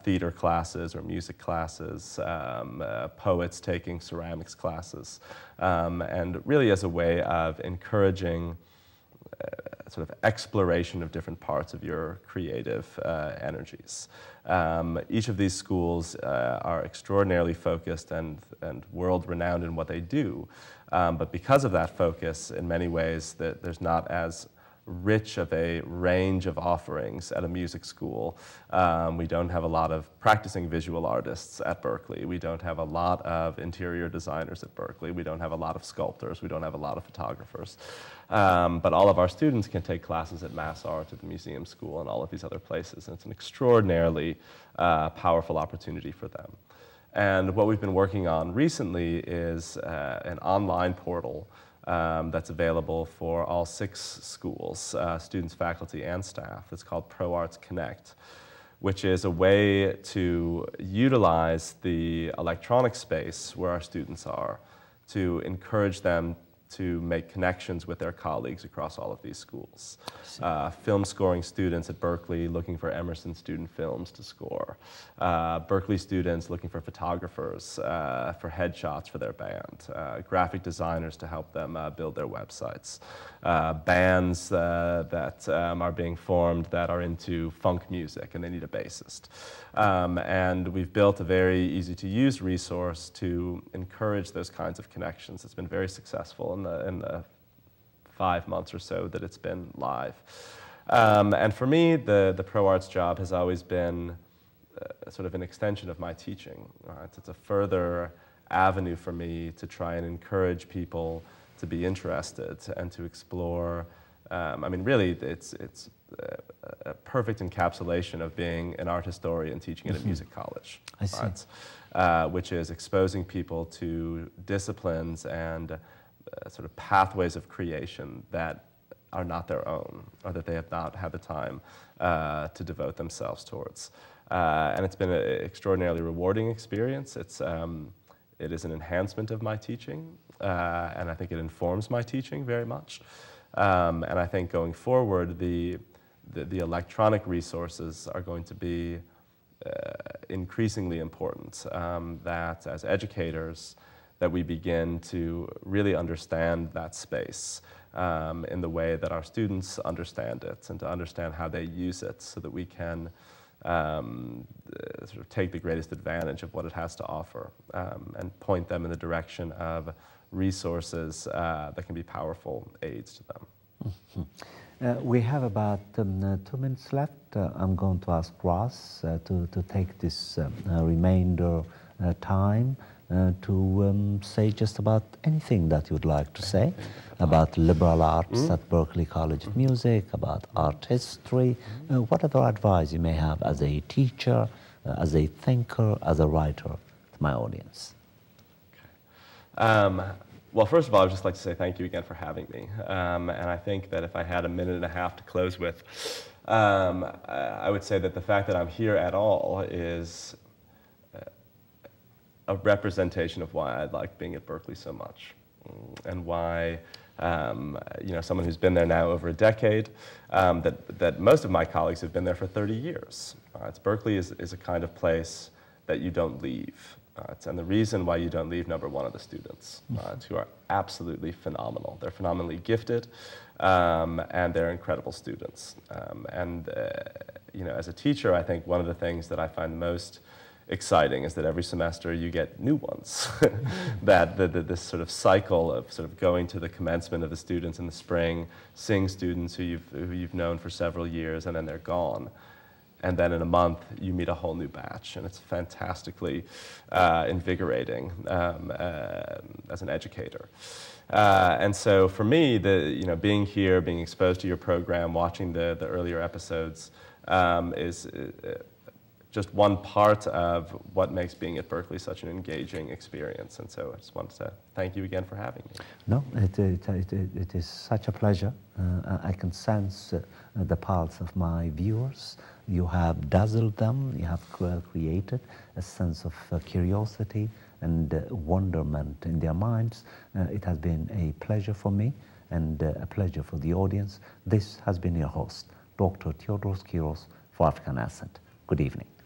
theater classes or music classes, poets taking ceramics classes, and really as a way of encouraging sort of exploration of different parts of your creative energies. Each of these schools are extraordinarily focused and world-renowned in what they do, but because of that focus, in many ways, there's not as rich of a range of offerings at a music school. We don't have a lot of practicing visual artists at Berklee. We don't have a lot of interior designers at Berklee. We don't have a lot of sculptors. We don't have a lot of photographers. But all of our students can take classes at Mass Art, at the Museum School, and all of these other places. And it's an extraordinarily powerful opportunity for them. And what we've been working on recently is an online portal that's available for all 6 schools, students, faculty, and staff. It's called ProArts Connect, which is a way to utilize the electronic space where our students are to encourage them to make connections with their colleagues across all of these schools. Film scoring students at Berklee looking for Emerson student films to score. Berklee students looking for photographers for headshots for their band. Graphic designers to help them build their websites. Bands that are being formed that are into funk music and they need a bassist. And we've built a very easy to use resource to encourage those kinds of connections. It's been very successful in the 5 months or so that it's been live. And for me, the ProArts job has always been sort of an extension of my teaching. It's a further avenue for me to try and encourage people to be interested and to explore. I mean, really, it's a perfect encapsulation of being an art historian teaching at a music college. I see. Which is exposing people to disciplines and sort of pathways of creation that are not their own, or that they have not had the time to devote themselves towards. And it's been an extraordinarily rewarding experience. It is an enhancement of my teaching, and I think it informs my teaching very much. And I think going forward, the electronic resources are going to be increasingly important, that as educators, that we begin to really understand that space in the way that our students understand it, and to understand how they use it so that we can sort of take the greatest advantage of what it has to offer, and point them in the direction of resources that can be powerful aids to them. Mm-hmm. We have about 2 minutes left. I'm going to ask Ross to take this remainder time to say just about anything that you'd like to say about liberal arts at Berklee College of Music, about art history, whatever advice you may have as a teacher, as a thinker, as a writer to my audience. Okay. Well, first of all, I'd just like to say thank you again for having me. And I think that if I had a minute and a half to close with, I would say that the fact that I'm here at all is a representation of why I like being at Berklee so much, and why someone who's been there now over a decade, that most of my colleagues have been there for 30 years. Berklee is a kind of place that you don't leave. And the reason why you don't leave, number one, are the students, who are absolutely phenomenal. They're phenomenally gifted, and they're incredible students. As a teacher, I think one of the things that I find most exciting is that every semester you get new ones. That this sort of cycle of sort of going to the commencement of the students in the spring, seeing students who you've known for several years, and then they're gone. And then in a month, you meet a whole new batch, and it's fantastically invigorating as an educator. And so for me, being here, being exposed to your program, watching the earlier episodes is just one part of what makes being at Berklee such an engaging experience. And so I just wanted to thank you again for having me. No, it is such a pleasure. I can sense the pulse of my viewers. You have dazzled them. You have created a sense of curiosity and wonderment in their minds. It has been a pleasure for me and a pleasure for the audience. This has been your host, Dr. Theodoros Kiros for African Ascent. Good evening.